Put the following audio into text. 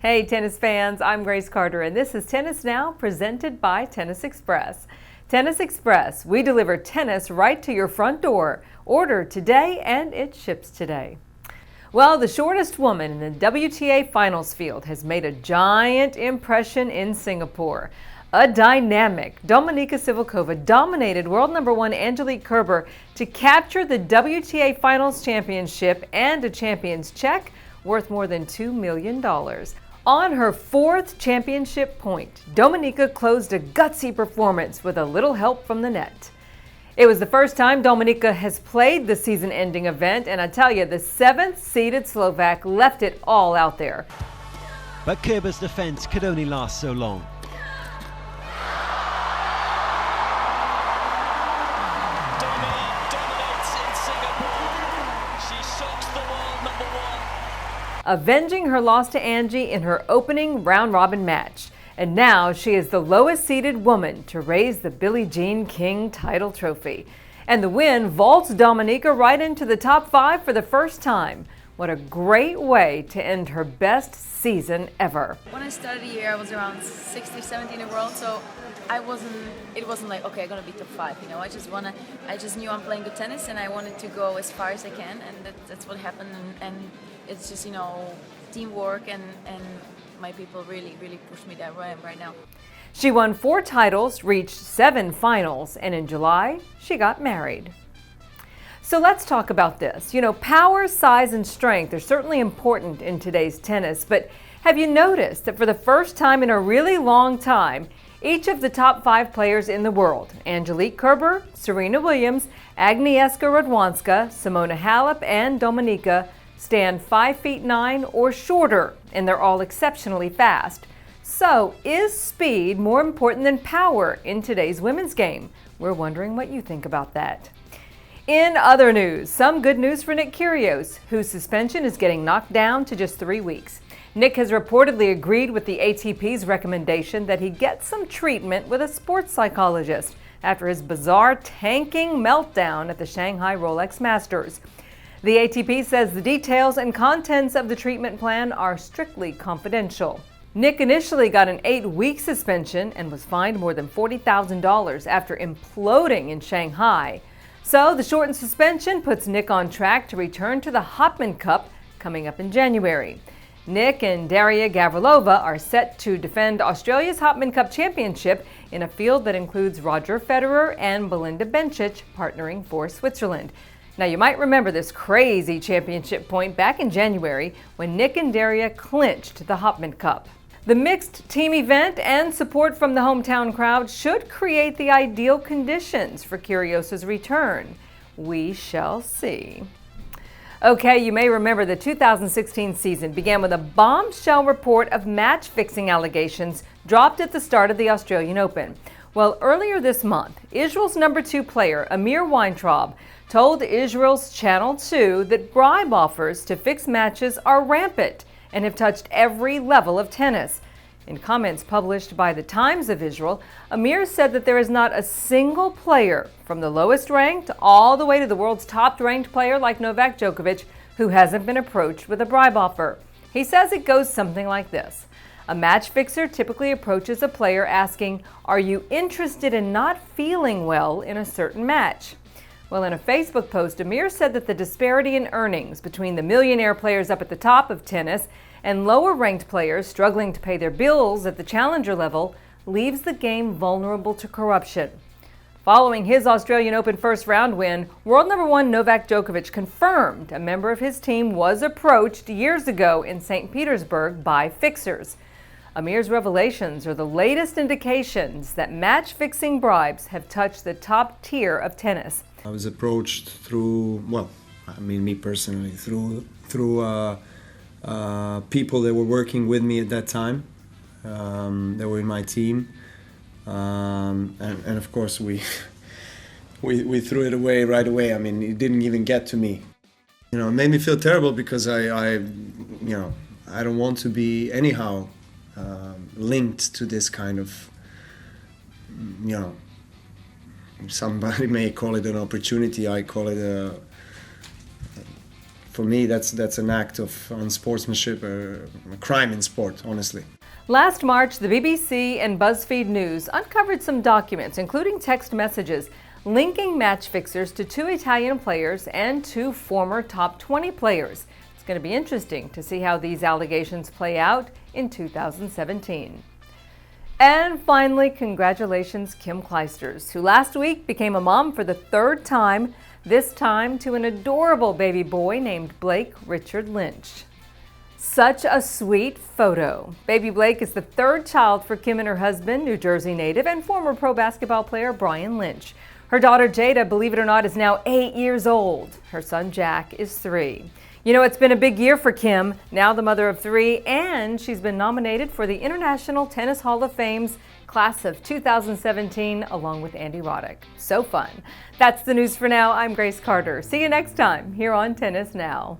Hey tennis fans, I'm Grace Carter and this is Tennis Now presented by Tennis Express. Tennis Express, we deliver tennis right to your front door. Order today and it ships today. Well, the shortest woman in the WTA Finals field has made a giant impression in Singapore. A dynamic Dominika Cibulkova dominated world number one Angelique Kerber to capture the WTA Finals championship and a champion's check worth more than $2 million. On her fourth championship point, Dominika closed a gutsy performance with a little help from the net. It was the first time Dominika has played the season-ending event, and I tell you, the seventh-seeded Slovak left it all out there. But Kerber's defense could only last so long. Avenging her loss to Angie in her opening round-robin match. And now she is the lowest-seeded woman to raise the Billie Jean King title trophy. And the win vaults Dominika right into the top 5 for the first time. What a great way to end her best season ever. When I started the year, I was around 60, 70 in the world, so it wasn't like, okay, I'm gonna be top 5, you know. I just knew I'm playing good tennis and I wanted to go as far as I can, and that's what happened. And it's just, you know, teamwork and my people really pushed me that way right now. She won 4 titles, reached 7 finals, and in July, she got married. So let's talk about this. You know, power, size, and strength are certainly important in today's tennis, but have you noticed that for the first time in a really long time, each of the top 5 players in the world, Angelique Kerber, Serena Williams, Agnieszka Radwanska, Simona Halep, and Dominika, stand 5'9" or shorter, and they're all exceptionally fast. So, is speed more important than power in today's women's game? We're wondering what you think about that. In other news, some good news for Nick Kyrgios, whose suspension is getting knocked down to just 3 weeks. Nick has reportedly agreed with the ATP's recommendation that he get some treatment with a sports psychologist after his bizarre tanking meltdown at the Shanghai Rolex Masters. The ATP says the details and contents of the treatment plan are strictly confidential. Nick initially got an 8-week suspension and was fined more than $40,000 after imploding in Shanghai. So the shortened suspension puts Nick on track to return to the Hopman Cup coming up in January. Nick and Daria Gavrilova are set to defend Australia's Hopman Cup championship in a field that includes Roger Federer and Belinda Bencic partnering for Switzerland. Now, you might remember this crazy championship point back in January when Nick and Daria clinched the Hopman Cup. The mixed team event and support from the hometown crowd should create the ideal conditions for Kyrgios' return. We shall see. Okay, you may remember the 2016 season began with a bombshell report of match-fixing allegations dropped at the start of the Australian Open. Well, earlier this month, Israel's number 2 player, Amir Weintraub, told Israel's Channel 2 that bribe offers to fix matches are rampant and have touched every level of tennis. In comments published by the Times of Israel, Amir said that there is not a single player, from the lowest ranked all the way to the world's top-ranked player like Novak Djokovic, who hasn't been approached with a bribe offer. He says it goes something like this. A match fixer typically approaches a player asking, "Are you interested in not feeling well in a certain match?" Well, in a Facebook post, Amir said that the disparity in earnings between the millionaire players up at the top of tennis and lower-ranked players struggling to pay their bills at the challenger level leaves the game vulnerable to corruption. Following his Australian Open first-round win, world number 1 Novak Djokovic confirmed a member of his team was approached years ago in St. Petersburg by fixers. Amir's revelations are the latest indications that match-fixing bribes have touched the top tier of tennis. I was approached through, me personally, through people that were working with me at that time, that were in my team, and of course we threw it away right away. I mean, it didn't even get to me. You know, it made me feel terrible because I don't want to be anyhow linked to this kind of, somebody may call it an opportunity. I call it for me, that's an act of unsportsmanship, a crime in sport, honestly. Last March, the BBC and BuzzFeed News uncovered some documents, including text messages, linking match fixers to 2 Italian players and 2 former top 20 players. It's going to be interesting to see how these allegations play out in 2017. And finally, congratulations, Kim Clijsters, who last week became a mom for the 3rd time, this time to an adorable baby boy named Blake Richard Lynch. Such a sweet photo. Baby Blake is the 3rd child for Kim and her husband, New Jersey native and former pro basketball player Brian Lynch. Her daughter Jada, believe it or not, is now 8 years old. Her son Jack is 3. You know, it's been a big year for Kim, now the mother of 3, and she's been nominated for the International Tennis Hall of Fame's class of 2017 along with Andy Roddick. So fun. That's the news for now. I'm Grace Carter. See you next time here on Tennis Now.